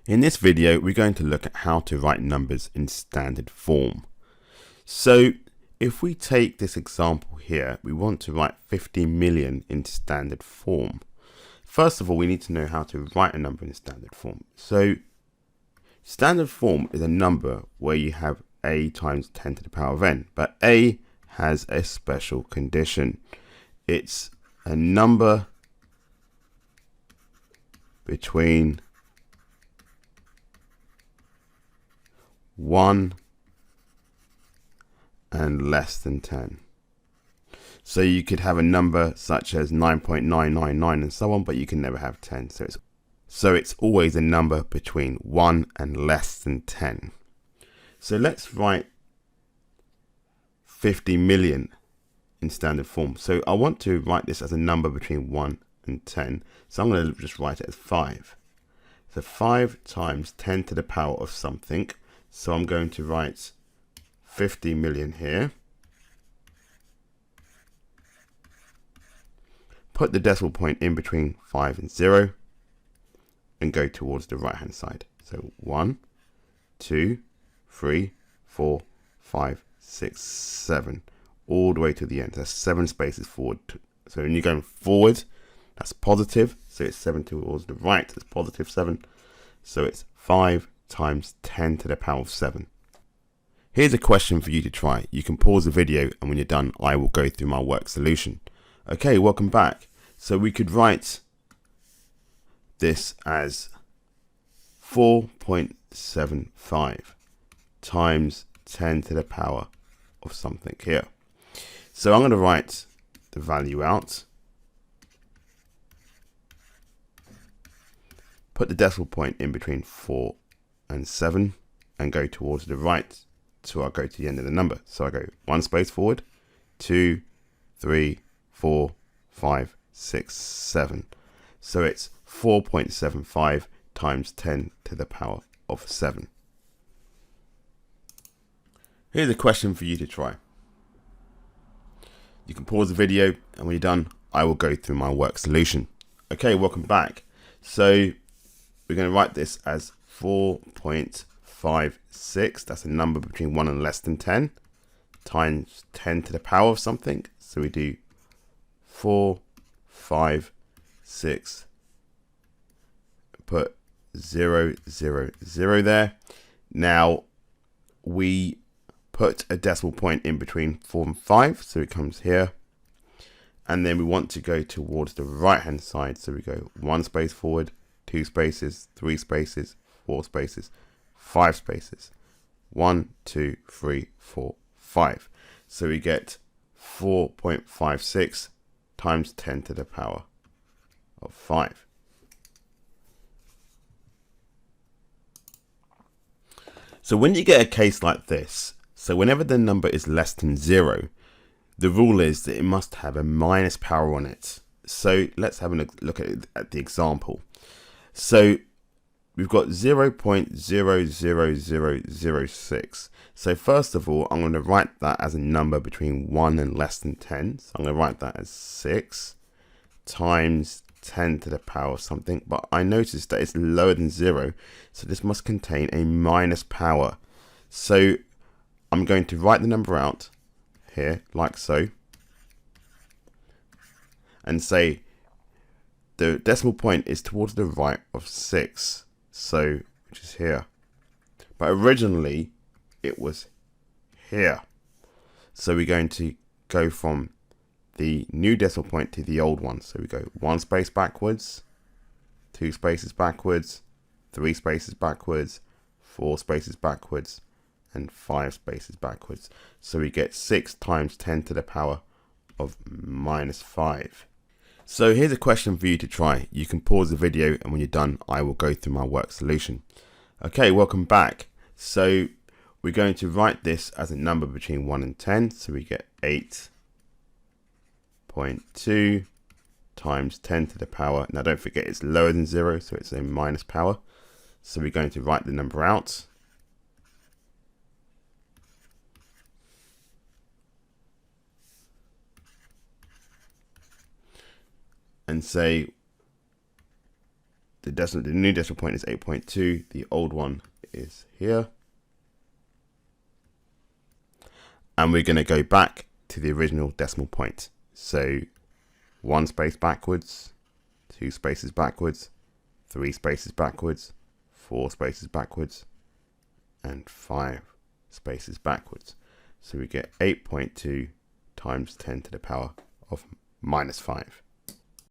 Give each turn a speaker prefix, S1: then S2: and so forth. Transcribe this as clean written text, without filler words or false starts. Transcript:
S1: In this video, we're going to look at how to write numbers in standard form. So if we take this example here, we want to write 50 million in standard form. First of all, we need to know how to write a number in standard form. So standard form is a number where you have a times 10 to the power of n, but a has a special condition. It's a number between 1 and less than 10. So you could have a number such as 9.999 and so on, but you can never have 10. So it's always a number between 1 and less than 10. So let's write 50 million in standard form. So I want to write this as a number between 1 and 10. So I'm going to just write it as 5. So 5 times 10 to the power of something. So I'm going to write 50 million here. Put the decimal point in between 5 and 0 and go towards the right hand side. So 1, 2, 3, 4, 5, 6, 7, all the way to the end. That's 7 spaces forward. So when you're going forward, that's positive. So it's 7 towards the right. It's positive 7. So it's 5 times 10 to the power of 7. Here's a question for you to try. You can pause the video, and when you're done, I will go through my work solution. Okay, welcome back. So we could write this as 4.75 times 10 to the power of something here. So I'm going to write the value out. Put the decimal point in between 4 and 7 and go towards the right till I go to the end of the number. So I go 1 space forward, 2, 3, 4, 5, 6, 7. So it's 4.75 times 10 to the power of 7. Here's a question for you to try. You can pause the video, and when you're done, I will go through my work solution. Okay, welcome back. So we're going to write this as 4.56. That's a number between 1 and less than 10 times 10 to the power of something. So we do 4, 5, 6, put 0, 0, 0 there. Now we put a decimal point in between 4 and 5, so it comes here. And then we want to go towards the right hand side, so we go 1 space forward, 2 spaces, 3 spaces, 4 spaces, 5 spaces. 1, 2, 3, 4, 5. So we get 4.56 times 10 to the power of 5. So when you get a case like this, so whenever the number is less than 0, the rule is that it must have a minus power on it. So let's have a look at the example. So we've got 0.00006. So first of all, I'm going to write that as a number between 1 and less than 10. So I'm going to write that as 6 times 10 to the power of something. But I noticed that it's lower than 0. So this must contain a minus power. So I'm going to write the number out here like so. And say the decimal point is towards the right of 6. So, which is here. But originally, it was here. So we're going to go from the new decimal point to the old one. So we go 1 space backwards, 2 spaces backwards, 3 spaces backwards, 4 spaces backwards, and 5 spaces backwards. So we get 6 times 10 to the power of minus 5. So here's a question for you to try. You can pause the video, and when you're done, I will go through my work solution. Okay, welcome back. So we're going to write this as a number between 1 and 10. So we get 8.2 times 10 to the power. Now don't forget it's lower than 0, so it's a minus power. So we're going to write the number out. And say the new decimal point is 8.2. The old one is here. And we're going to go back to the original decimal point. So 1 space backwards, 2 spaces backwards, 3 spaces backwards, 4 spaces backwards, and 5 spaces backwards. So we get 8.2 times 10 to the power of minus 5.